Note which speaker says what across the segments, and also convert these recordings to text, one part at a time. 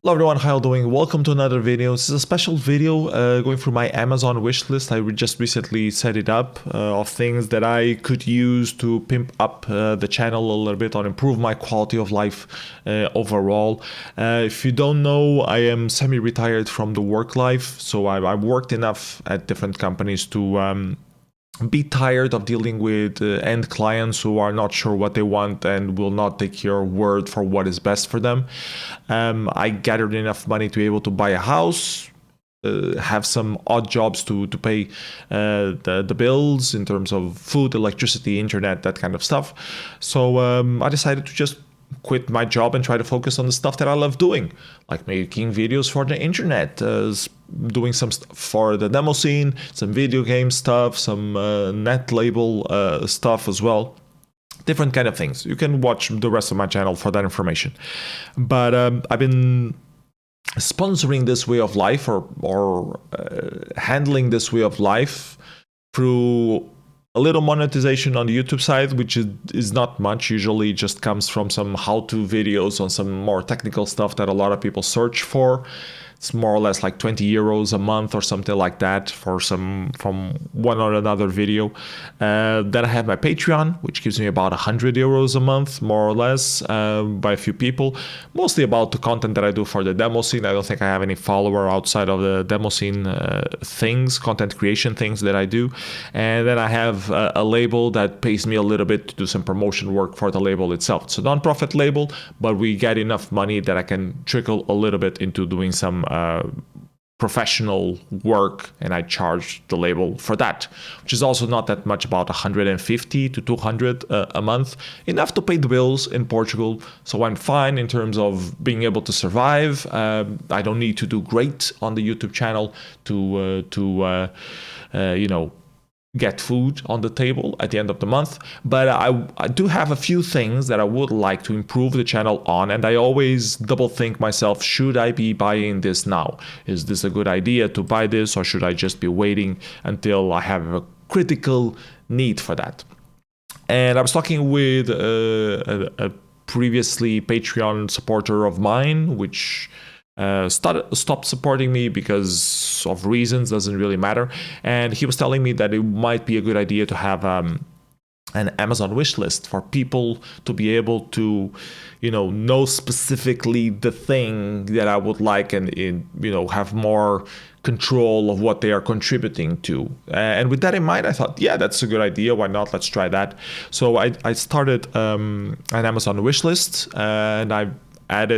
Speaker 1: Hello everyone, how are you doing? Welcome to another video. This is a special video going through my Amazon wish list. I just recently set it up of things that I could use to pimp up the channel a little bit or improve my quality of life overall. If you don't know, I am semi-retired from the work life, so I've worked enough at different companies to be tired of dealing with end clients who are not sure what they want and will not take your word for what is best for them. I gathered enough money to be able to buy a house, have some odd jobs to pay the bills in terms of food, electricity, internet, that kind of stuff. So I decided to just quit my job and try to focus on the stuff that I love doing, like making videos for the internet, doing some stuff for the demo scene, some video game stuff, some net label stuff as well. Different kind of things. You can watch the rest of my channel for that information. But I've been sponsoring this way of life or handling this way of life through a little monetization on the YouTube side, which is not much. Usually just comes from some how-to videos on some more technical stuff that a lot of people search for. It's more or less like 20 euros a month or something like that from one or another video. Then I have my Patreon, which gives me about 100 euros a month, more or less, by a few people. Mostly about the content that I do for the demo scene. I don't think I have any follower outside of the demo scene things, content creation things that I do. And then I have a label that pays me a little bit to do some promotion work for the label itself. It's a non-profit label, but we get enough money that I can trickle a little bit into doing some professional work, and I charge the label for that, which is also not that much, about 150 to 200 a month, enough to pay the bills in Portugal. So I'm fine in terms of being able to survive. I don't need to do great on the YouTube channel to get food on the table at the end of the month. But I do have a few things that I would like to improve the channel on, and I always double think myself, should I be buying this now? Is this a good idea to buy this, or should I just be waiting until I have a critical need for that? And I was talking with a previously Patreon supporter of mine, which stopped supporting me because of reasons, doesn't really matter. And he was telling me that it might be a good idea to have an Amazon wish list for people to be able to, know specifically the thing that I would like and have more control of what they are contributing to. And with that in mind, I thought, yeah, that's a good idea. Why not? Let's try that. So I started an Amazon wish list, and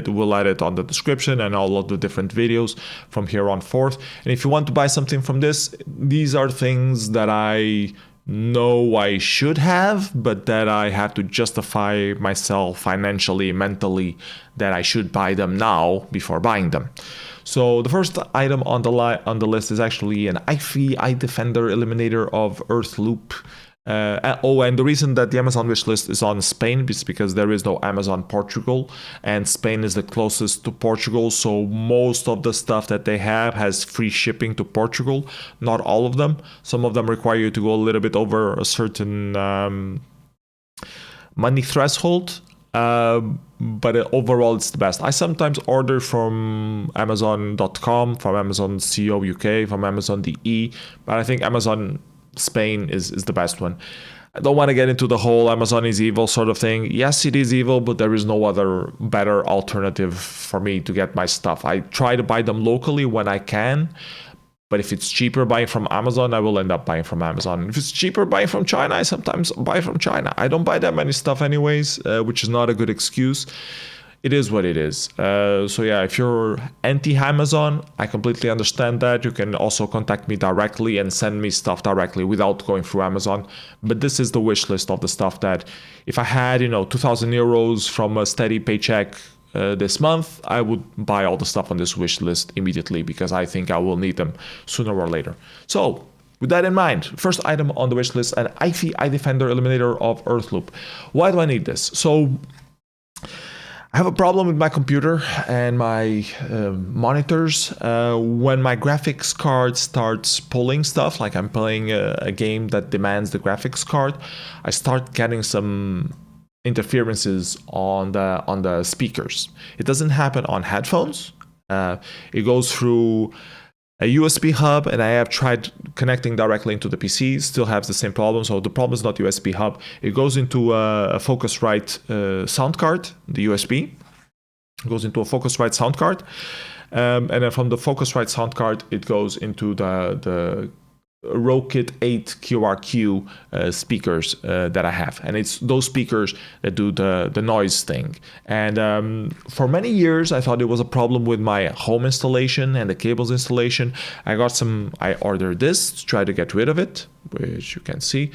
Speaker 1: we'll add it on the description and all of the different videos from here on forth. And if you want to buy something from this, these are things that I know I should have, but that I have to justify myself financially, mentally, that I should buy them now before buying them. So the first item on the list is actually an iDefender eliminator of earth loop. And the reason that the Amazon wish list is on Spain is because there is no Amazon Portugal, and Spain is the closest to Portugal, so most of the stuff that they have has free shipping to Portugal. Not all of them. Some of them require you to go a little bit over a certain money threshold, but overall it's the best. I sometimes order from Amazon.com, from Amazon CO UK, from Amazon DE, but I think Amazon Spain is the best one. I don't want to get into the whole Amazon is evil sort of thing. Yes, it is evil, but there is no other better alternative for me to get my stuff. I try to buy them locally when I can, but if it's cheaper buying from Amazon, I will end up buying from Amazon. If it's cheaper buying from China, I sometimes buy from China. I don't buy that many stuff anyways, which is not a good excuse. It is what it is. So yeah, if you're anti-Amazon, I completely understand that. You can also contact me directly and send me stuff directly without going through Amazon. But this is the wish list of the stuff that if I had, 2,000 euros from a steady paycheck this month, I would buy all the stuff on this wish list immediately because I think I will need them sooner or later. So with that in mind, first item on the wish list, an iDefender eliminator of earth loop. Why do I need this? So I have a problem with my computer and my monitors. When my graphics card starts pulling stuff, like I'm playing a game that demands the graphics card, I start getting some interferences on the speakers. It doesn't happen on headphones. It goes through a USB hub, and I have tried connecting directly into the PC, still has the same problem. So the problem is not USB hub. It goes into a Focusrite sound card, the USB. It goes into a Focusrite sound card. And then from the Focusrite sound card, it goes into the Rokit 8 QRQ speakers that I have, and it's those speakers that do the noise thing. And for many years I thought it was a problem with my home installation and the cables installation. I ordered this to try to get rid of it, which you can see,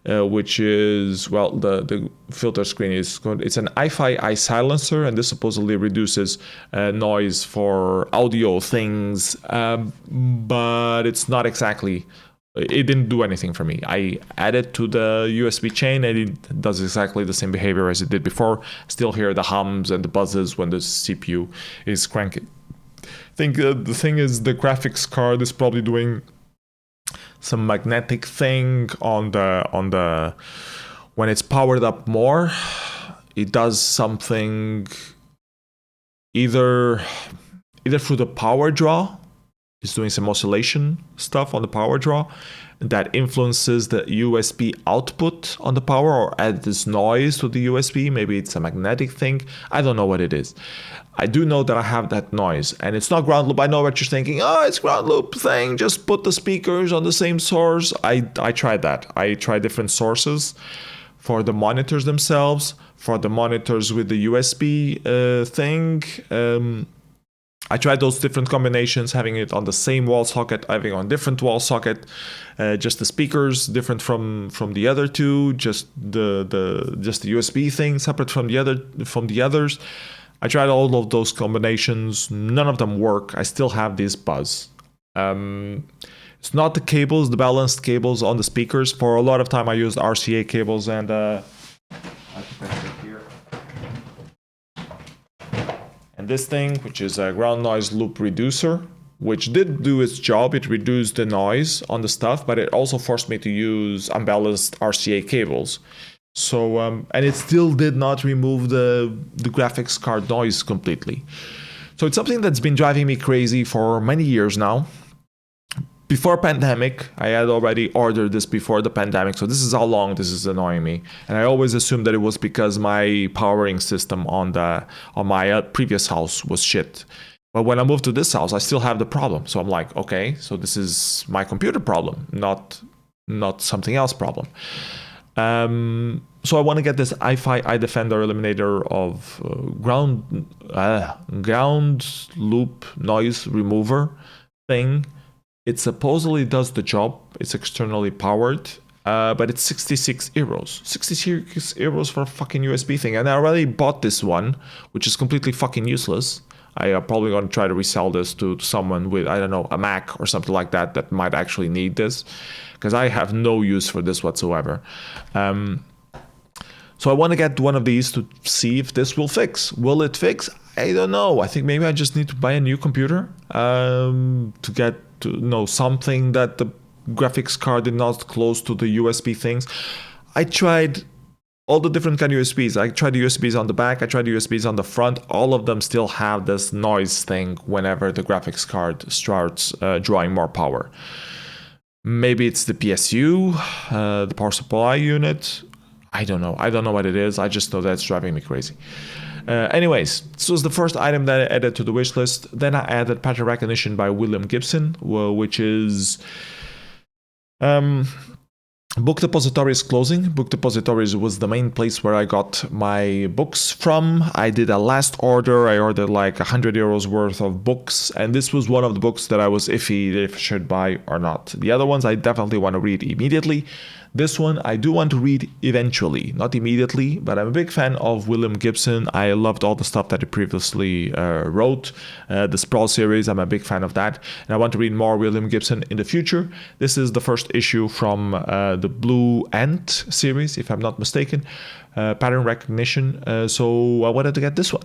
Speaker 1: which is, well, the filter screen is good. It's an Hi-Fi silencer, and this supposedly reduces noise for audio things, but it's not exactly. It didn't do anything for me. I added to the USB chain, and it does exactly the same behavior as it did before. Still hear the hums and the buzzes when the CPU is cranking. I think the thing is, the graphics card is probably doing some magnetic thing on the when it's powered up more. It does something either through the power draw. It's doing some oscillation stuff on the power draw that influences the USB output on the power, or adds this noise to the USB. Maybe it's a magnetic thing. I don't know what it is. I do know that I have that noise, and it's not ground loop. I know what you're thinking. Oh, it's ground loop thing. Just put the speakers on the same source. I tried that. I tried different sources for the monitors themselves, for the monitors with the USB thing. I tried those different combinations, having it on the same wall socket, having on different wall socket, just the speakers different from the other two, just the USB thing separate from the others. I tried all of those combinations. None of them work. I still have this buzz. It's not the cables, the balanced cables on the speakers. For a lot of time, I used RCA cables, and this thing, which is a ground noise loop reducer, which did do its job. It reduced the noise on the stuff, but it also forced me to use unbalanced RCA cables. So, and it still did not remove the graphics card noise completely. So it's something that's been driving me crazy for many years now. Before pandemic, I had already ordered this before the pandemic, so this is how long this is annoying me. And I always assumed that it was because my powering system on my previous house was shit. But when I moved to this house, I still have the problem. So I'm like, okay, so this is my computer problem, not something else problem. So I want to get this Hi-Fi iDefender eliminator of ground loop noise remover thing. It supposedly does the job. It's externally powered, but it's 66 euros. 66 euros for a fucking USB thing. And I already bought this one, which is completely fucking useless. I am probably going to try to resell this to someone with, I don't know, a Mac or something like that might actually need this, because I have no use for this whatsoever. So I want to get one of these to see if this will fix. Will it fix? I don't know. I think maybe I just need to buy a new computer to get to know something that the graphics card did not close to the USB things. I tried all the different kind of USBs. I tried the USBs on the back. I tried the USBs on the front. All of them still have this noise thing whenever the graphics card starts drawing more power. Maybe it's the PSU, the power supply unit. I don't know. I don't know what it is. I just know that it's driving me crazy. Anyways, this was the first item that I added to the wish list. Then I added pattern recognition by William Gibson, which is Book Depositories closing. Book Depositories was the main place where I got my books from. I did a last order. I ordered like 100 euros worth of books, and this was one of the books that I was iffy if I should buy or not. The other ones I definitely want to read immediately. This one I do want to read eventually, not immediately, but I'm a big fan of William Gibson. I loved all the stuff that he previously wrote. The Sprawl series, I'm a big fan of that, and I want to read more William Gibson in the future. This is the first issue from the Blue Ant series, if I'm not mistaken, pattern recognition. So I wanted to get this one.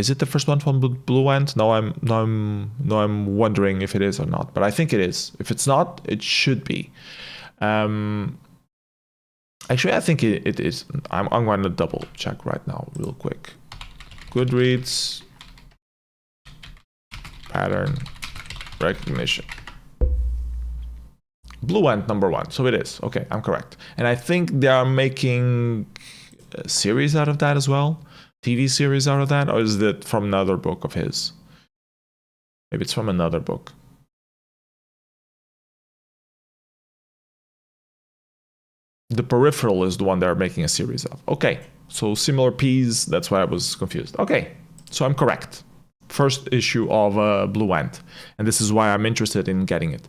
Speaker 1: Is it the first one from Blue Ant? No, I'm wondering if it is or not, but I think it is. If it's not, it should be. Actually, I think it is. I'm going to double check right now, real quick. Goodreads. pattern recognition. Bluent number 1, so it is. Okay, I'm correct. And I think they are making a series out of that as well. TV series out of that, or is it from another book of his? Maybe it's from another book. The peripheral is the one they're making a series of. Okay, so similar P's, that's why I was confused. Okay, so I'm correct. First issue of Bluent, and this is why I'm interested in getting it.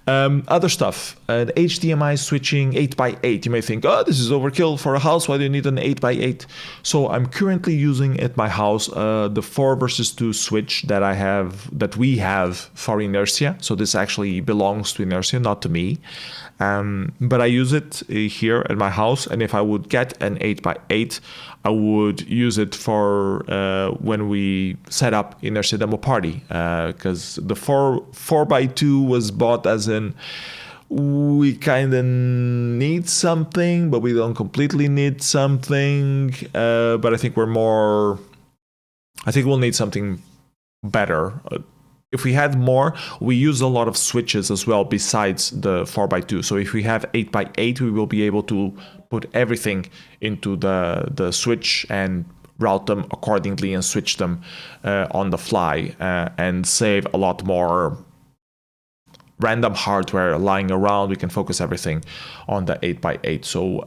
Speaker 1: Other stuff, HDMI switching 8x8. You may think, oh, this is overkill for a house. Why do you need an 8x8? So I'm currently using at my house the 4:2 switch that we have for inertia. So this actually belongs to inertia, not to me. But I use it here at my house, and if I would get an 8x8, I would use it for when we set up Inertia Demo Party, because the 4x2 was bought as in we kind of need something, but we don't completely need something. But I think we'll need something better. If we had more, we use a lot of switches as well besides the 4x2. So if we have 8x8, we will be able to put everything into the switch and route them accordingly and switch them on the fly and save a lot more random hardware lying around. We can focus everything on the 8x8. So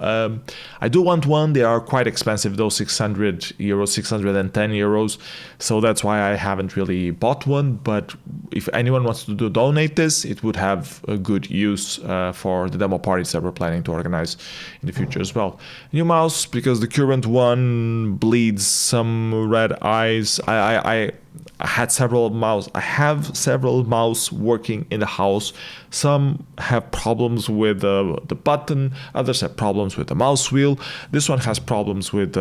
Speaker 1: I do want one. They are quite expensive though, 600 euros, 610 euros. So that's why I haven't really bought one. But if anyone wants to donate this, it would have a good use for the demo parties that we're planning to organize in the future as well. New mouse, because the current one bleeds some red eyes. I have several mouse working in the house. Some have problems with the button, others have problems with the mouse wheel. This one has problems with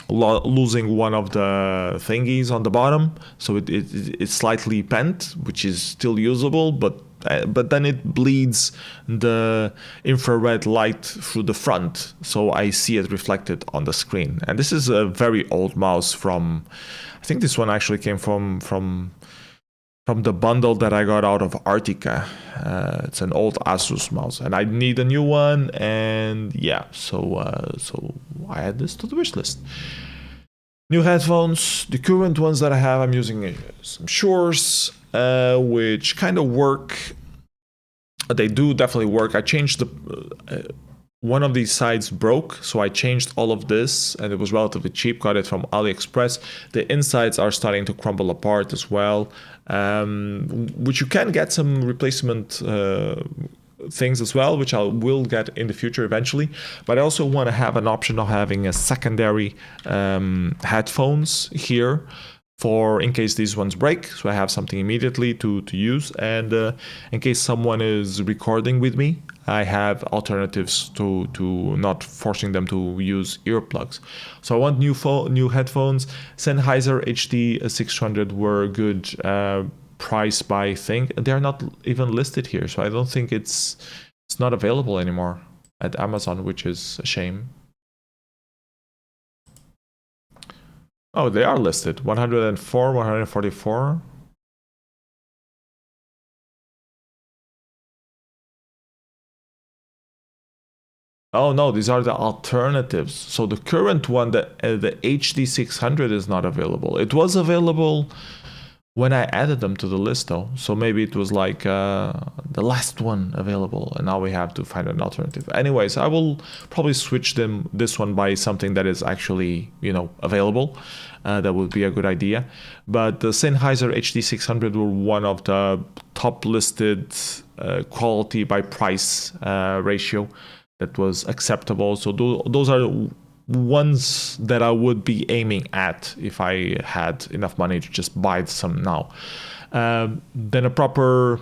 Speaker 1: losing one of the thingies on the bottom, so it's slightly bent, which is still usable, but then it bleeds the infrared light through the front, so I see it reflected on the screen. And this is a very old mouse from, I think this one actually came from the bundle that I got out of Artica. It's an old Asus mouse, and I need a new one. And yeah, so I add this to the wish list. New headphones. The current ones that I have, I'm using some Shores, which kind of work. They do definitely work. I changed the one of these sides broke, so I changed all of this, and it was relatively cheap. Got it from AliExpress. The insides are starting to crumble apart as well, which you can get some replacement things as well, which I will get in the future eventually. But I also want to have an option of having a secondary headphones here for in case these ones break, so I have something immediately to use, and in case someone is recording with me, I have alternatives to not forcing them to use earplugs. So I want new headphones. Sennheiser HD 600 were good price by thing. They're not even listed here, so I don't think it's not available anymore at Amazon, which is a shame. Oh, they are listed. 104, 144. Oh no, these are the alternatives. So the current one, the HD 600 is not available. It was available when I added them to the list though. So maybe it was like the last one available, and now we have to find an alternative. Anyways, I will probably switch this one by something that is actually, available. That would be a good idea. But the Sennheiser HD 600 were one of the top listed quality by price ratio that was acceptable. So those are ones that I would be aiming at if I had enough money to just buy some now. Then a proper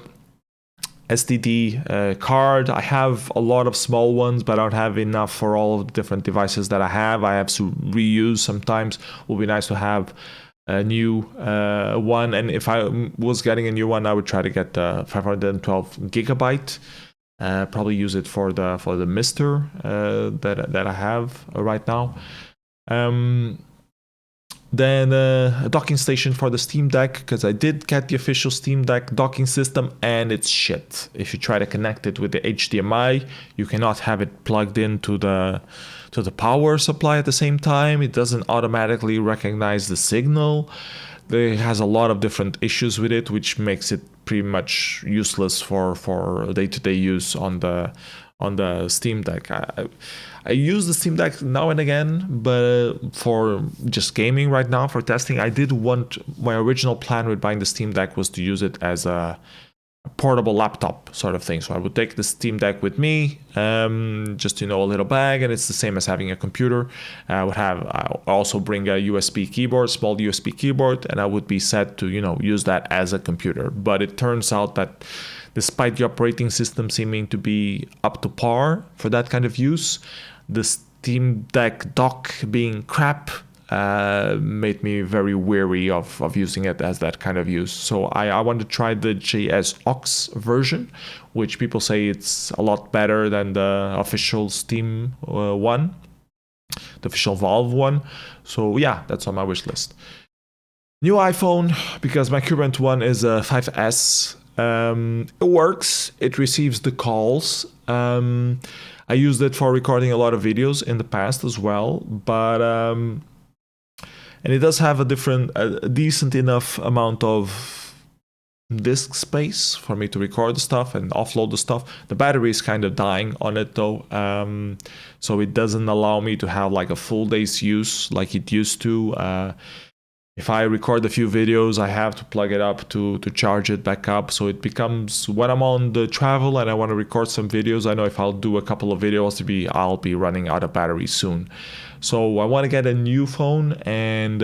Speaker 1: SSD card. I have a lot of small ones, but I don't have enough for all of the different devices that I have. I have to reuse sometimes. It would be nice to have a new one, and if I was getting a new one, I would try to get the 512 gigabyte. Probably use it for the Mister that I have right now. Then a docking station for the Steam Deck, because I did get the official Steam Deck docking system and it's shit. If you try to connect it with the HDMI, you cannot have it plugged into the power supply at the same time. It doesn't automatically recognize the signal. It has a lot of different issues with it, which makes it pretty much useless for day-to-day use on the Steam Deck. I use the Steam Deck now and again, but for just gaming right now, for testing, I did want, my original plan with buying the Steam Deck was to use it as a portable laptop sort of thing. So I would take the Steam Deck with me, just, a little bag, and it's the same as having a computer. I'll also bring a USB keyboard, small USB keyboard, and I would be set to, use that as a computer. But it turns out that despite the operating system seeming to be up to par for that kind of use, the Steam Deck dock being crap made me very weary of using it as that kind of use. So I want to try the JS Aux version, which people say it's a lot better than the official Steam one, the official Valve one. So yeah, that's on my wish list. New iPhone, because my current one is a 5S. It works, it receives the calls. I used it for recording a lot of videos in the past as well, but and it does have a decent enough amount of disk space for me to record the stuff and offload the stuff. The battery is kind of dying on it though, so it doesn't allow me to have like a full day's use like it used to. If I record a few videos, I have to plug it up to charge it back up. So it becomes, when I'm on the travel and I want to record some videos, I know if I'll do a couple of videos, I'll be running out of battery soon. So I want to get a new phone, and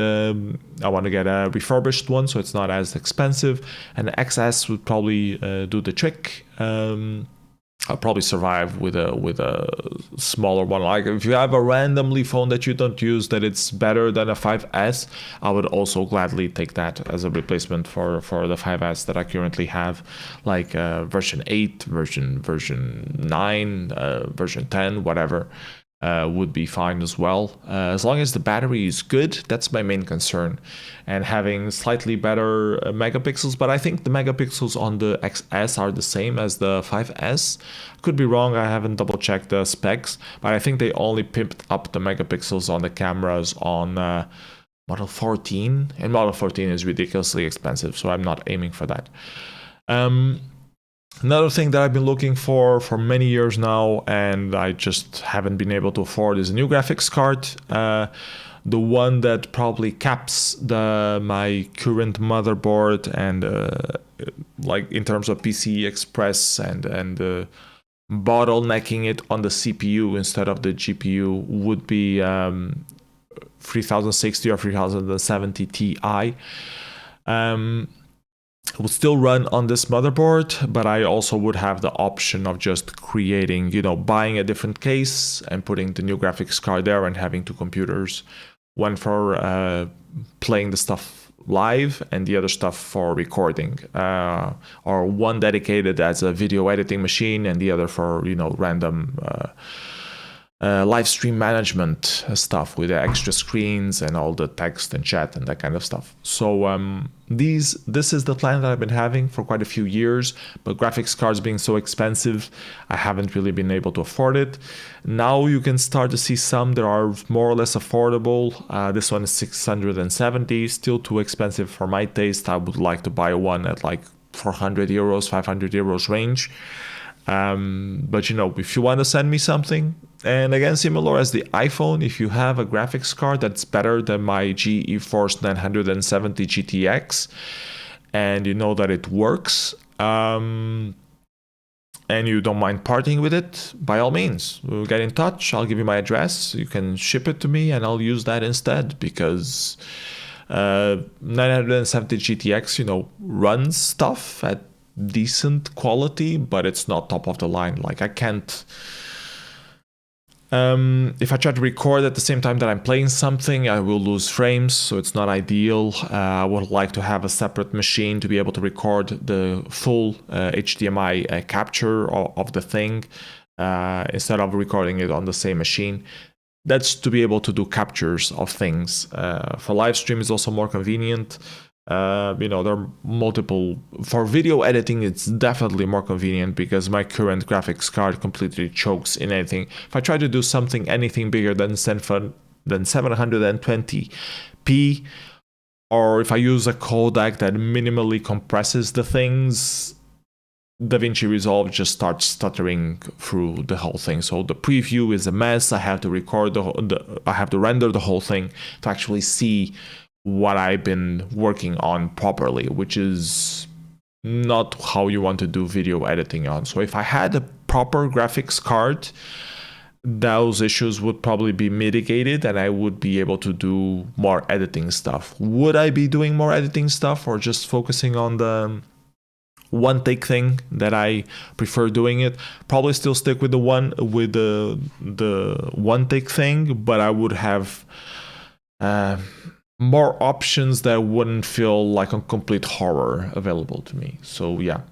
Speaker 1: I want to get a refurbished one so it's not as expensive. And the XS would probably do the trick. I'll probably survive with a smaller one. Like if you have a randomly phone that you don't use that it's better than a 5S, I would also gladly take that as a replacement for the 5S that I currently have, like version 8, version 9, version 10, whatever. Would be fine as well. As long as the battery is good, that's my main concern. And having slightly better megapixels, but I think the megapixels on the XS are the same as the 5S. Could be wrong, I haven't double checked the specs, but I think they only pimped up the megapixels on the cameras on Model 14, and Model 14 is ridiculously expensive, so I'm not aiming for that. Another thing that I've been looking for many years now, and I just haven't been able to afford, is a new graphics card. The one that probably caps my current motherboard and like in terms of PCI Express and bottlenecking it on the CPU instead of the GPU would be 3060 or 3070 Ti. It would still run on this motherboard, but I also would have the option of just creating, buying a different case and putting the new graphics card there and having two computers, one for playing the stuff live and the other stuff for recording, or one dedicated as a video editing machine and the other for, random live stream management stuff with the extra screens and all the text and chat and that kind of stuff. So this is the plan that I've been having for quite a few years, but graphics cards being so expensive, I haven't really been able to afford it. Now you can start to see some that are more or less affordable. This one is 670, still too expensive for my taste. I would like to buy one at like 400 euros, 500 euros range. But if you want to send me something, and again, similar as the iPhone, if you have a graphics card that's better than my GeForce 970 GTX, and you know that it works, and you don't mind parting with it, by all means, we'll get in touch. I'll give you my address. You can ship it to me, and I'll use that instead, because 970 GTX, runs stuff at decent quality, but it's not top of the line. Like I can't, if I try to record at the same time that I'm playing something, I will lose frames, so it's not ideal. I would like to have a separate machine to be able to record the full HDMI capture of the thing, instead of recording it on the same machine. that's to be able to do captures of things. For live stream is also more convenient. You know, there are multiple, for video editing it's definitely more convenient because my current graphics card completely chokes in anything. If I try to do something anything bigger than 720p, or if I use a codec that minimally compresses the things, DaVinci Resolve just starts stuttering through the whole thing. So the preview is a mess. I have to record I have to render the whole thing to actually see what I've been working on properly, which is not how you want to do video editing on. So if I had a proper graphics card, those issues would probably be mitigated and I would be able to do more editing stuff. Would I be doing more editing stuff or just focusing on the one take thing that I prefer doing it? Probably still stick with the one take thing, but I would have more options that wouldn't feel like a complete horror available to me. So yeah.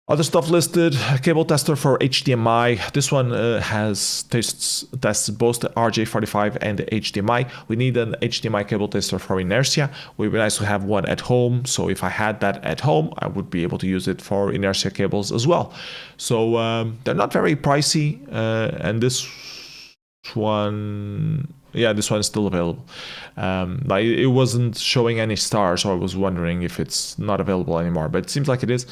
Speaker 1: Other stuff listed: cable tester for HDMI. This one tests both the RJ45 and the HDMI. We need an HDMI cable tester for inertia. It would be nice to have one at home. So if I had that at home, I would be able to use it for inertia cables as well. So they're not very pricey, and this one, yeah, this one is still available. Like it wasn't showing any stars, so I was wondering if it's not available anymore, but it seems like it is.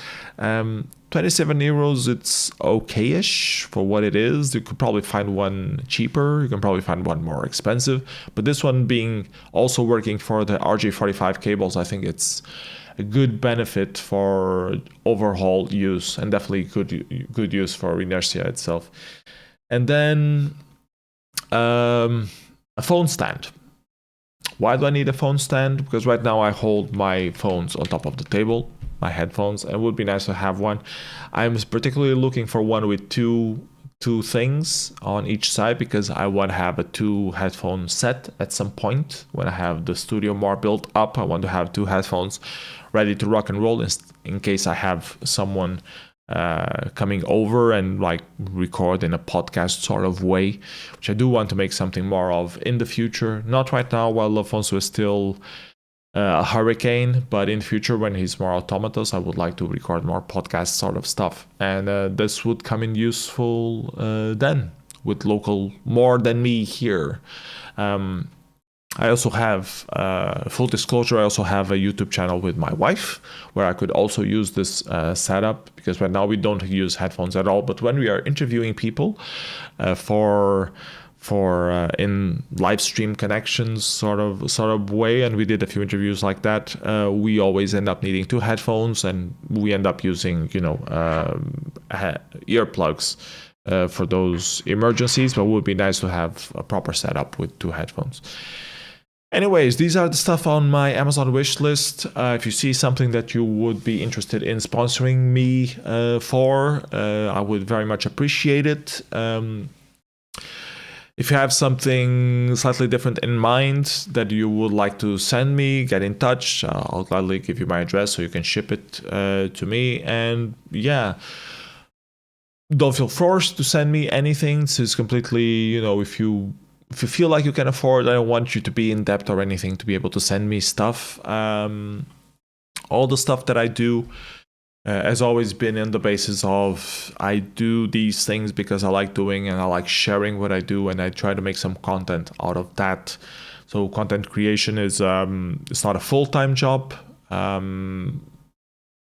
Speaker 1: 27 euros, it's okay-ish for what it is. You could probably find one cheaper, you can probably find one more expensive, but this one being also working for the RJ45 cables, I think it's a good benefit for overhaul use, and definitely good use for inertia itself. And then a phone stand. Why do I need a phone stand? Because right now I hold my phones on top of the table, my headphones, and it would be nice to have one. I'm particularly looking for one with two things on each side, because I want to have a 2 headphone set at some point. When I have the studio more built up, I want to have 2 headphones ready to rock and roll in case I have someone coming over and like record in a podcast sort of way, which I do want to make something more of in the future. Not right now while Alfonso is still a hurricane, but in the future when he's more automatous, I would like to record more podcast sort of stuff, and this would come in useful then with local more than me here. I also have, full disclosure, I also have a YouTube channel with my wife where I could also use this setup, because right now we don't use headphones at all. But when we are interviewing people for in live stream connections sort of way, and we did a few interviews like that, we always end up needing 2 headphones, and we end up using, you know, earplugs for those emergencies. But it would be nice to have a proper setup with 2 headphones. Anyways, these are the stuff on my Amazon wish list. If you see something that you would be interested in sponsoring me for, I would very much appreciate it. If you have something slightly different in mind that you would like to send me, get in touch. I'll gladly give you my address so you can ship it to me. And yeah, don't feel forced to send me anything. This is completely, you know, if you feel like you can afford, I don't want you to be in debt or anything to be able to send me stuff. All the stuff that I do has always been in the basis of I do these things because I like doing and I like sharing what I do, and I try to make some content out of that. So content creation is it's not a full-time job.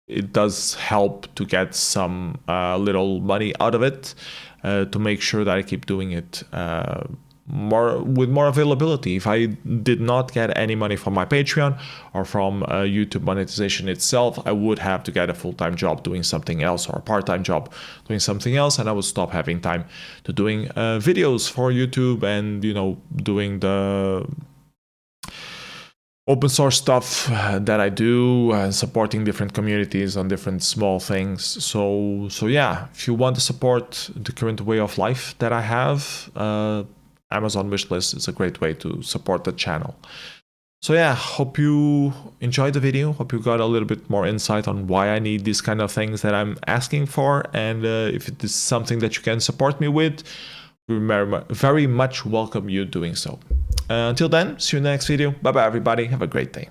Speaker 1: It does help to get some little money out of it to make sure that I keep doing it with more availability. If I did not get any money from my Patreon or from YouTube monetization itself, I would have to get a full-time job doing something else, or a part-time job doing something else, and I would stop having time to doing videos for YouTube and, you know, doing the open source stuff that I do, and supporting different communities on different small things. So yeah, if you want to support the current way of life that I have, Amazon wishlist is a great way to support the channel. So yeah, hope you enjoyed the video. Hope you got a little bit more insight on why I need these kind of things that I'm asking for. And if it is something that you can support me with, we very much welcome you doing so. Until then, see you in the next video. Bye bye everybody. Have a great day.